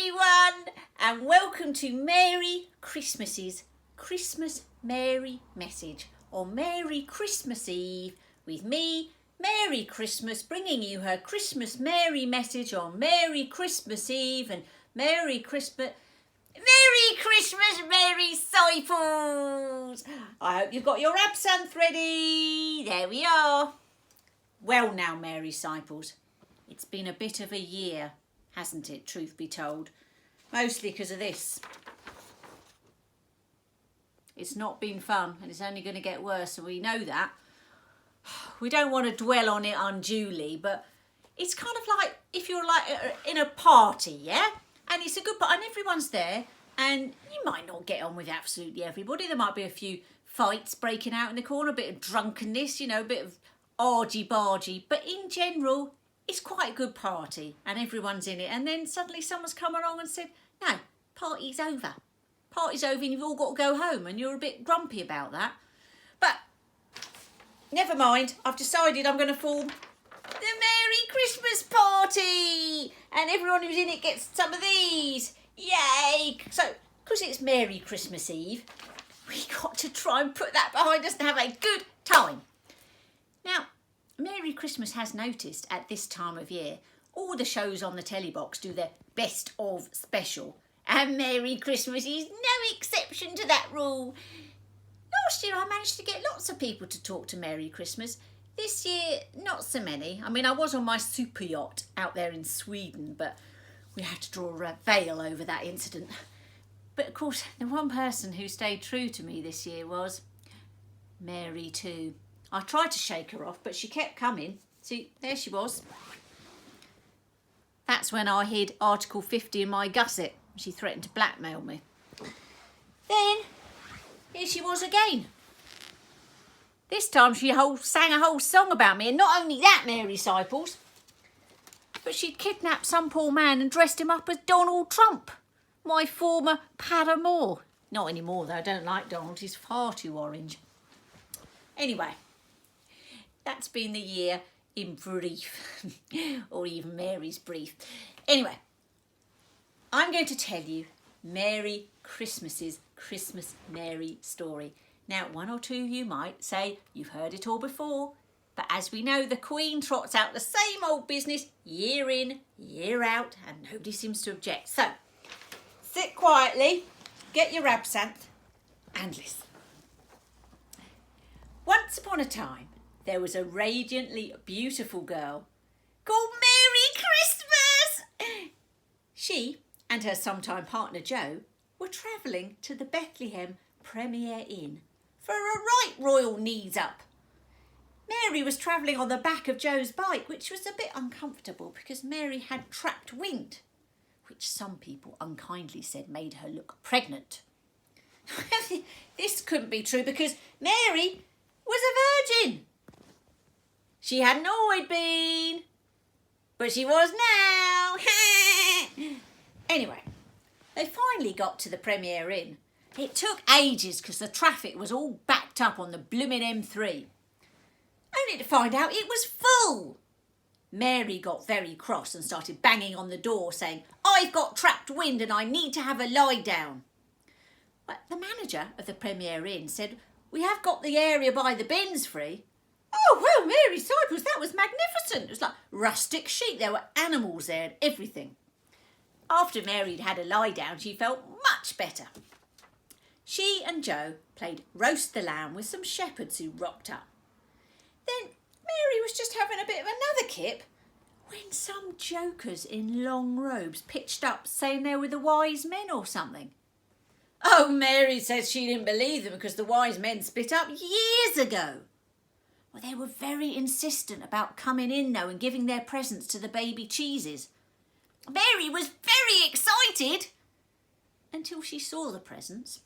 everyone, and welcome to Merry Christmas's Christmas Merry Message on Merry Christmas Eve with me, Merry Christmas, bringing you her Christmas Merry Message on Merry Christmas Eve and Merry Christmas, Mary-ciples. I hope you've got your absinthe ready. There we are. Well now, Mary-ciples, it's been a bit of a year, hasn't it, truth be told? Mostly because of this. It's not been fun and it's only going to get worse, and we know that. We don't want to dwell on it unduly, but it's kind of like if you're like in a party, yeah? And it's a good party and everyone's there, and you might not get on with absolutely everybody. There might be a few fights breaking out in the corner, a bit of drunkenness, you know, a bit of argy-bargy, but in general, it's quite a good party and everyone's in it. And then suddenly someone's come along and said, no, party's over. Party's over and you've all got to go home, and you're a bit grumpy about that. But never mind, I've decided I'm going to form the Merry Christmas Party, and everyone who's in it gets some of these. Yay! So, because it's Merry Christmas Eve, we got to try and put that behind us and have a good time. Now, Merry Christmas has noticed at this time of year, all the shows on the telly box do their best of special, and Merry Christmas is no exception to that rule. Last year I managed to get lots of people to talk to Merry Christmas. This year, not so many. I mean, I was on my super yacht out there in Sweden, but we had to draw a veil over that incident. But of course, the one person who stayed true to me this year was Mary too. I tried to shake her off, but she kept coming. See, there she was. That's when I hid Article 50 in my gusset. She threatened to blackmail me. Then, here she was again. This time she sang a whole song about me, and not only that, Mary-ciples, but she'd kidnapped some poor man and dressed him up as Donald Trump, my former paramour. Not anymore, though. I don't like Donald. He's far too orange. Anyway, that's been the year in brief, or even Mary's brief. Anyway, I'm going to tell you Merry Christmas's Christmas Mary story. Now, one or two of you might say you've heard it all before, but as we know, the Queen trots out the same old business year in, year out, and nobody seems to object. So, sit quietly, get your absinthe, and listen. Once upon a time, there was a radiantly beautiful girl called Merry Christmas. She and her sometime partner Joe were travelling to the Bethlehem Premier Inn for a right royal knees up. Mary was travelling on the back of Joe's bike, which was a bit uncomfortable because Mary had trapped wind, which some people unkindly said made her look pregnant. This couldn't be true because Mary was a virgin. She hadn't always been, but she was now. Anyway, they finally got to the Premier Inn. It took ages because the traffic was all backed up on the blooming M3. Only to find out it was full. Mary got very cross and started banging on the door saying, I've got trapped wind and I need to have a lie down. But the manager of the Premier Inn said, we have got the area by the bins free. Oh, well, Mary-ciples, that was magnificent. It was like rustic chic. There were animals there and everything. After Mary'd had a lie down, she felt much better. She and Joe played roast the lamb with some shepherds who rocked up. Then Mary was just having a bit of another kip when some jokers in long robes pitched up saying they were the wise men or something. Oh, Mary says she didn't believe them because the wise men split up years ago. Well, they were very insistent about coming in, though, and giving their presents to the baby cheeses. Mary was very excited until she saw the presents,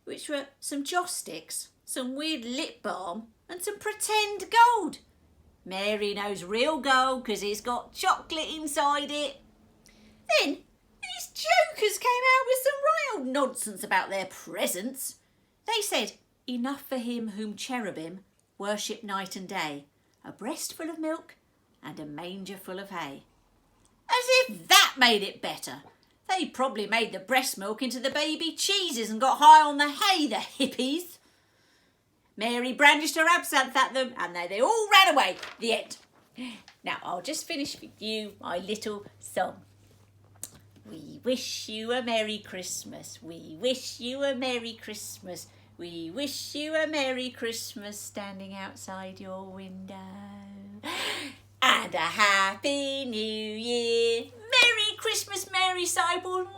which were some joss sticks, some weird lip balm, and some pretend gold. Mary knows real gold because it's got chocolate inside it. Then these jokers came out with some right old nonsense about their presents. They said, enough for him whom cherubim worship night and day, a breast full of milk and a manger full of hay. As if that made it better. They probably made the breast milk into the baby cheeses and got high on the hay, the hippies. Mary brandished her absinthe at them and they all ran away. The end. Now, I'll just finish with you my little song. We wish you a Merry Christmas. We wish you a Merry Christmas. We wish you a Merry Christmas standing outside your window. And a Happy New Year. Merry Christmas, Mary-ciples.